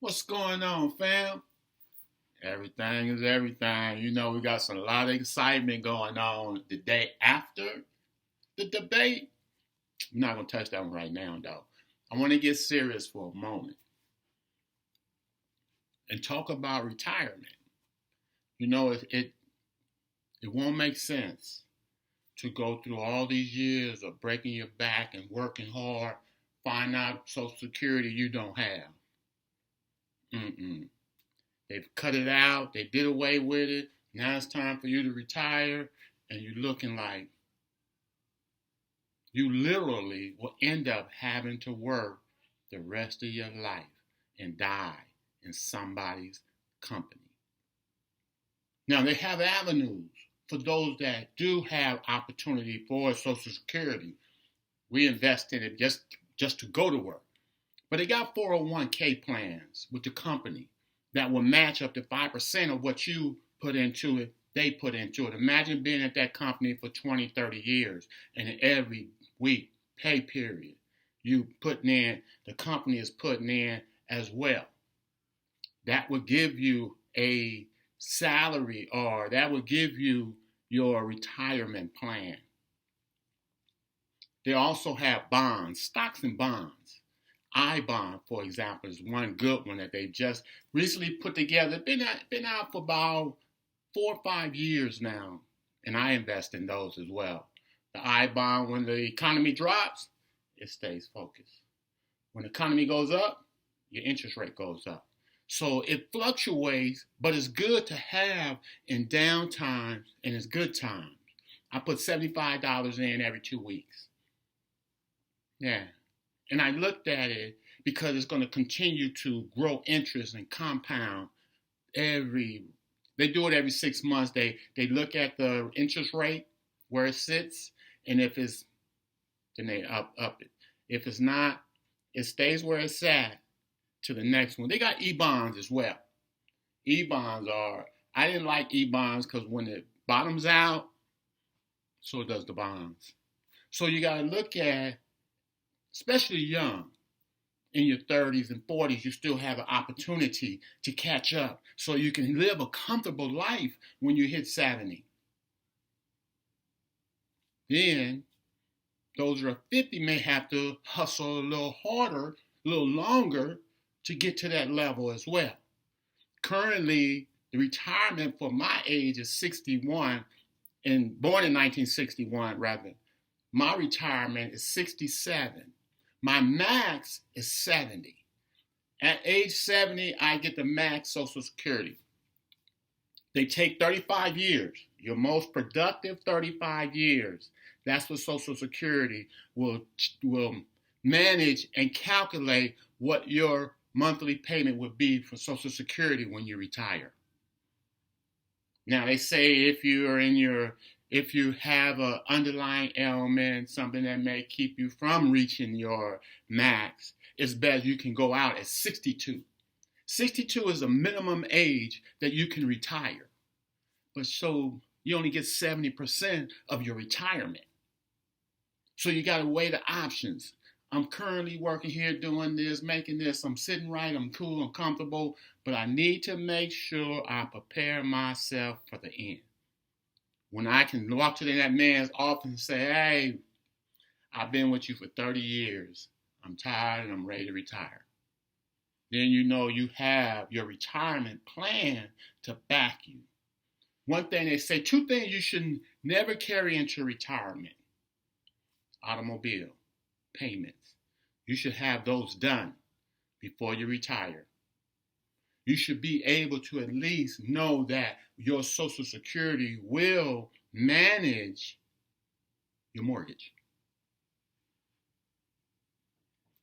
What's going on, fam? Everything is everything. We got a lot of excitement going on the day after the debate. I'm not going to touch that one right now, though. I want to get serious for a moment and talk about retirement. It won't make sense to go through all these years of breaking your back and working hard, find out Social Security you don't have. Mm-mm. They've cut it out. They did away with it. Now it's time for you to retire, and you're looking like you literally will end up having to work the rest of your life and die in somebody's company. Now, they have avenues for those that do have opportunity for Social Security. We invest in it just to go to work. But they got 401k plans with the company that will match up to 5% of what you put into it, they put into it. Imagine being at that company for 20, 30 years, and every week, pay period, you putting in, the company is putting in as well. That would give you a salary, or that would give you your retirement plan. They also have bonds, stocks and bonds. iBond, for example, is one good one that they just recently put together. Been out for about 4 or 5 years now, and I invest in those as well. The iBond, when the economy drops, it stays focused. When the economy goes up, your interest rate goes up. So it fluctuates, but it's good to have in down times and it's good times. I put $75 in every 2 weeks. Yeah. And I looked at it because it's going to continue to grow interest and compound they do it every 6 months. They look at the interest rate where it sits, and if it's, then they up it. If it's not, it stays where it's at to the next one. They got e-bonds as well. I didn't like e-bonds because when it bottoms out, so does the bonds. So you got to look at, especially young, in your 30s and 40s, you still have an opportunity to catch up so you can live a comfortable life when you hit 70. Then those who are 50 may have to hustle a little harder, a little longer to get to that level as well. Currently, the retirement for my age is 61, and born in 1961 rather. My retirement is 67. My max is 70. At age 70, I get the max Social Security. They take 35 years, your most productive 35 years. That's what Social Security will manage and calculate what your monthly payment would be for Social Security when you retire. Now, they say if you have an underlying ailment, something that may keep you from reaching your max, it's best you can go out at 62. 62 is a minimum age that you can retire. But so you only get 70% of your retirement. So you got to weigh the options. I'm currently working here doing this, making this. I'm sitting right, I'm cool, I'm comfortable, but I need to make sure I prepare myself for the end. When I can walk to that man's office and say, hey, I've been with you for 30 years. I'm tired and I'm ready to retire. Then you know you have your retirement plan to back you. One thing they say, 2 things you should never carry into retirement. Automobile payments. You should have those done before you retire. You should be able to at least know that your Social Security will manage your mortgage.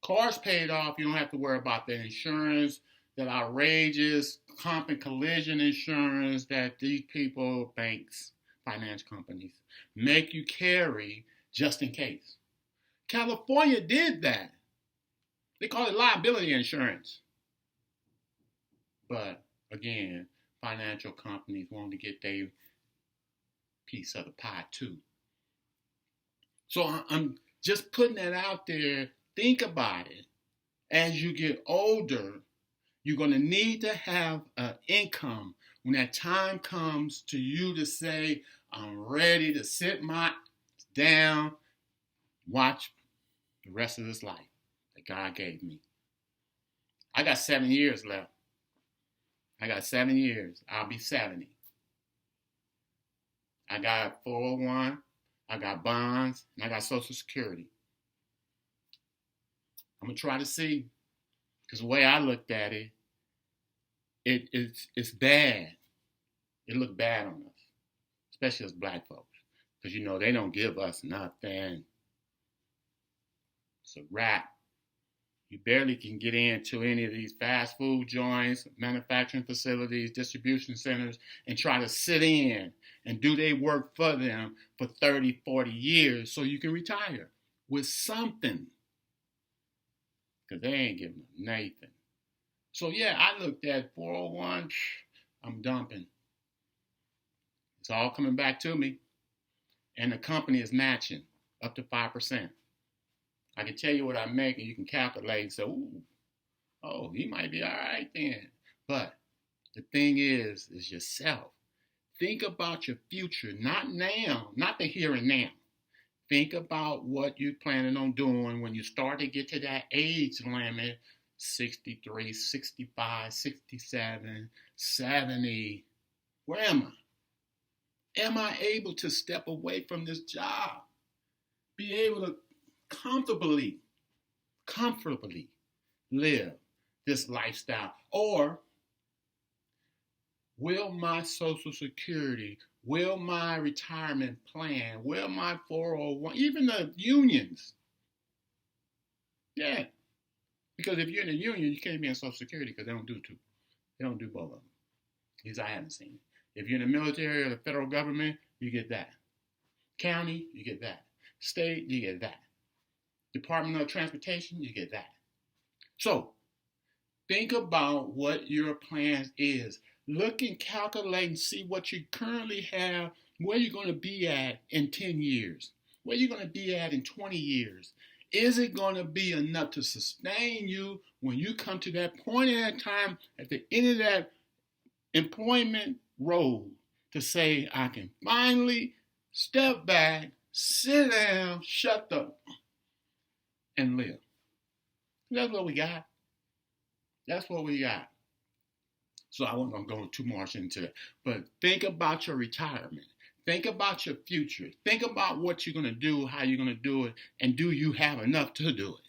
Cars paid off, you don't have to worry about the insurance, that outrageous comp and collision insurance that these people, banks, finance companies, make you carry just in case. California did that. They call it liability insurance. But again, financial companies want to get their piece of the pie too. So I'm just putting that out there. Think about it. As you get older, You're going to need to have an income when that time comes to you to say, I'm ready to sit my down, watch the rest of this life that God gave me. I got 7 years left. I got 7 years. I'll be 70. I got 401, I got bonds, and I got Social Security. I'm going to try to see, because the way I looked at it, it's bad. It looked bad on us, especially as black folks, because, they don't give us nothing. It's a wrap. You barely can get into any of these fast food joints, manufacturing facilities, distribution centers, and try to sit in and do their work for them for 30, 40 years so you can retire with something. Because they ain't giving them nothing. So yeah, I looked at 401, I'm dumping. It's all coming back to me. And the company is matching up to 5%. I can tell you what I make and you can calculate and say, oh, he might be all right then. But the thing is yourself. Think about your future, not now, not the here and now. Think about what you're planning on doing when you start to get to that age limit, 63, 65, 67, 70. Where am I? Am I able to step away from this job? Be able to comfortably live this lifestyle? Or will my Social Security, will my retirement plan, will my 401, even the unions? Yeah. Because if you're in a union, you can't be in Social Security because they don't do two. They don't do both of them. At least I haven't seen it. If you're in the military or the federal government, you get that. County, you get that. State, you get that. Department of Transportation, you get that. So, think about what your plan is. Look and calculate and see what you currently have, where you're going to be at in 10 years, where you're going to be at in 20 years. Is it going to be enough to sustain you when you come to that point in that time at the end of that employment road to say, I can finally step back, sit down, shut up, and live? That's what we got. That's what we got. So I wasn't going to go too much into it. But think about your retirement. Think about your future. Think about what you're going to do, how you're going to do it, and do you have enough to do it?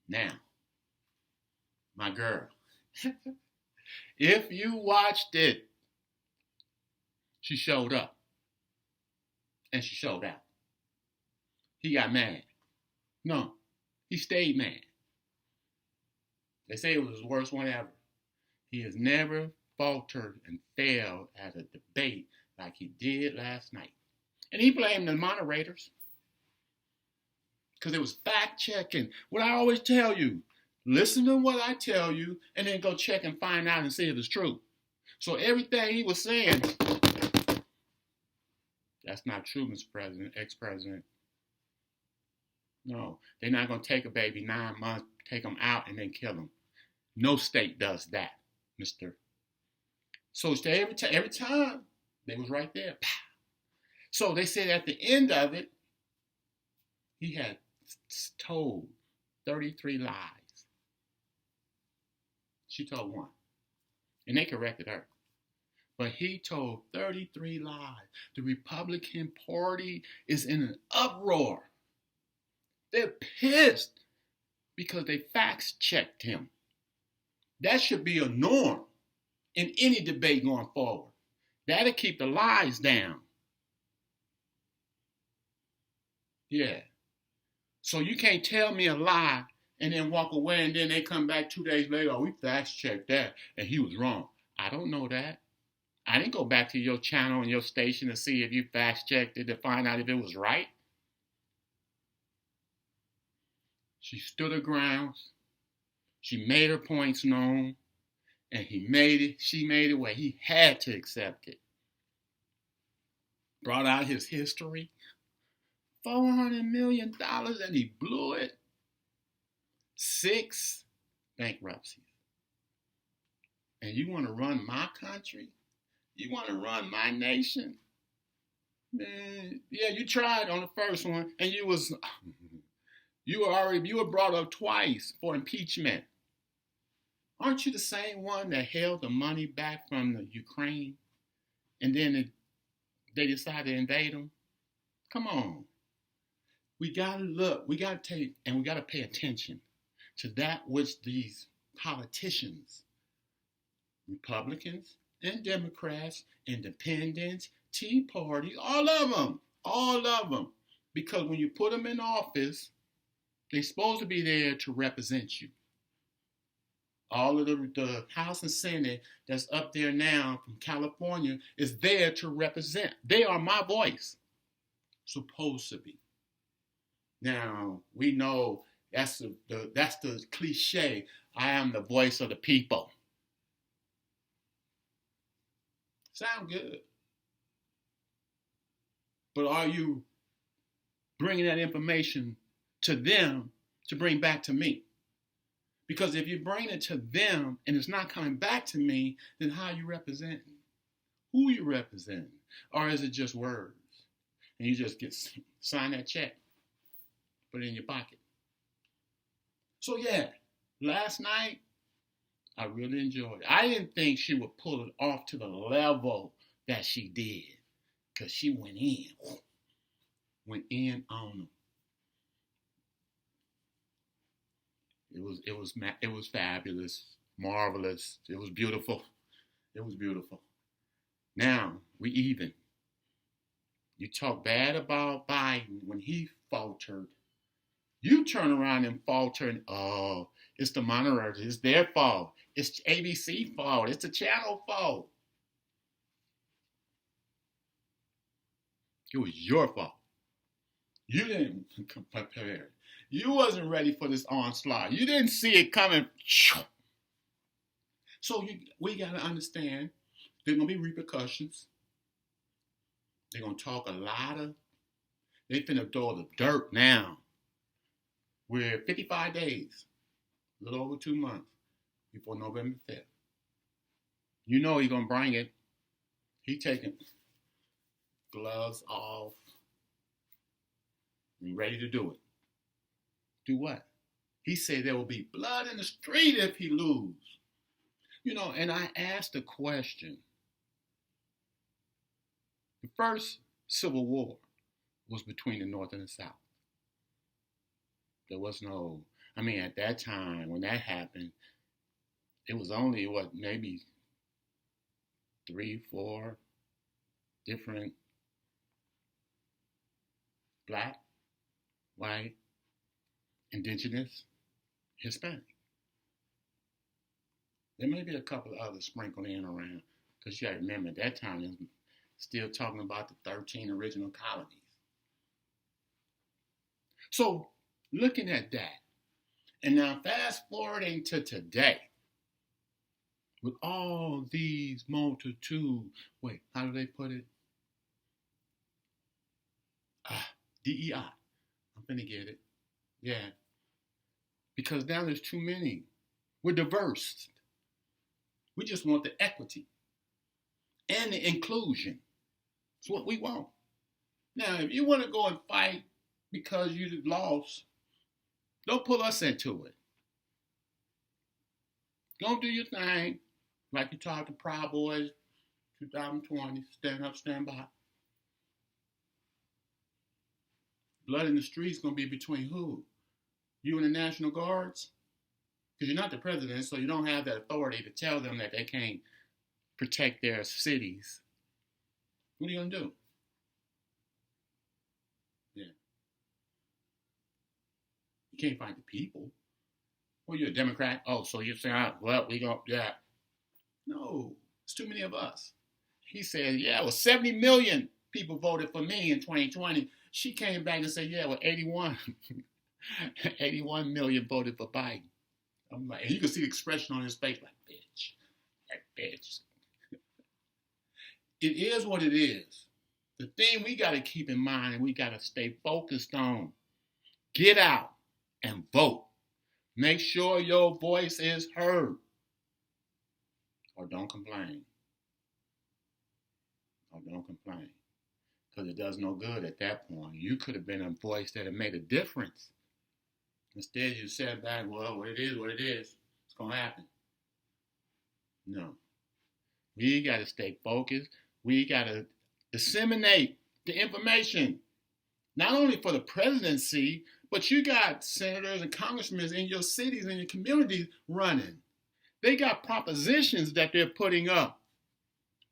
Now, my girl, if you watched it, she showed up. And she showed out. He got mad. No, he stayed mad. They say it was his worst one ever. He has never faltered and failed at a debate like he did last night. And he blamed the moderators because it was fact checking. What I always tell you, listen to what I tell you and then go check and find out and see if it's true. So everything he was saying, that's not true, Mr. President, ex-president. No, they're not going to take a baby 9 months, take them out, and then kill them. No state does that, mister. So every time, they was right there. So they said at the end of it, he had told 33 lies. She told one. And they corrected her. But he told 33 lies. The Republican Party is in an uproar. They're pissed because they fact checked him. That should be a norm in any debate going forward. That'll keep the lies down. Yeah. So you can't tell me a lie and then walk away and then they come back 2 days later, oh, we fact checked that and he was wrong. I don't know that. I didn't go back to your channel and your station to see if you fact checked it to find out if it was right. She stood her grounds. She made her points known. And she made it where he had to accept it. Brought out his history. $400 million and he blew it. 6 bankruptcies. And you want to run my country? You want to run my nation? Man, yeah, you tried on the first one, and you were brought up twice for impeachment. Aren't you the same one that held the money back from the Ukraine, and then they decided to invade them? Come on. We gotta look, we gotta take, and we gotta pay attention to that which these politicians, Republicans and Democrats, Independents, Tea Party, all of them. Because when you put them in office, they're supposed to be there to represent you. All of the House and Senate that's up there now from California is there to represent. They are my voice. Supposed to be. Now, we know that's the cliche. I am the voice of the people. Sound good. But are you bringing that information to them to bring back to me? Because if you bring it to them and it's not coming back to me, then how are you representing? Who are you representing? Or is it just words? And you just sign that check, put it in your pocket. So yeah, last night, I really enjoyed it. I didn't think she would pull it off to the level that she did, because she went in on them. It was fabulous, marvelous. It was beautiful. Now we even. You talk bad about Biden when he faltered. You turn around and falter and, oh, it's the moderators. It's their fault. It's ABC fault. It's the channel fault. It was your fault. You didn't prepare. You wasn't ready for this onslaught. You didn't see it coming. So we got to understand there are going to be repercussions. They're going to talk a lot of, they finna throw the dirt now. We're 55 days, a little over 2 months before November 5th. You know he's going to bring it. He taking gloves off and ready to do it. Do what? He said there will be blood in the street if he lose. You know, and I asked the question. The first Civil War was between the North and the South. There was no, at that time when that happened, it was only, maybe 3, 4 different black, white, indigenous, Hispanic. There may be a couple of others sprinkled in around, because you got to remember at that time, it was still talking about the 13 original colonies. So, looking at that, and now fast forwarding to today, with all these multitude, how do they put it? DEI. I'm finna get it. Yeah. Because now there's too many. We're diverse. We just want the equity and the inclusion. It's what we want. Now, if you want to go and fight because you lost, don't pull us into it. Don't do your thing like you taught the Proud Boys 2020. Stand up, stand by. Blood in the streets going to be between who? You and the National Guards? Because you're not the president, so you don't have that authority to tell them that they can't protect their cities. What are you going to do? Yeah. You can't fight the people. Well, you're a Democrat. Oh, so you're saying, we go, yeah. No, it's too many of us. He said, 70 million people voted for me in 2020. She came back and said, 81 million voted for Biden. I'm like, and you can see the expression on his face, like, bitch. It is what it is. The thing we got to keep in mind and we got to stay focused on, get out and vote. Make sure your voice is heard. Or don't complain. Or don't complain. Because it does no good at that point. You could have been a voice that had made a difference. Instead, you sat back, well, what it is, it's going to happen. No. We got to stay focused. We got to disseminate the information, not only for the presidency, but you got senators and congressmen in your cities and your communities running. They got propositions that they're putting up.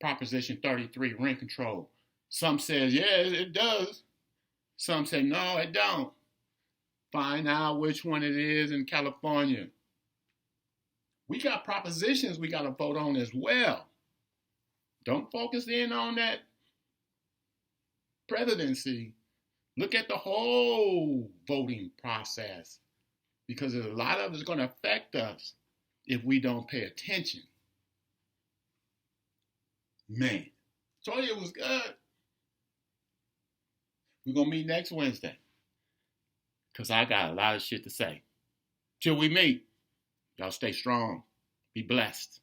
Proposition 33, rent control. Some says, yeah, it does. Some say, no, it don't. Find out which one it is in California. We got propositions we got to vote on as well. Don't focus in on that presidency. Look at the whole voting process, because a lot of it's going to affect us if we don't pay attention. Man, told you it was good. We're going to meet next Wednesday, because I got a lot of shit to say. Till we meet, y'all stay strong. Be blessed.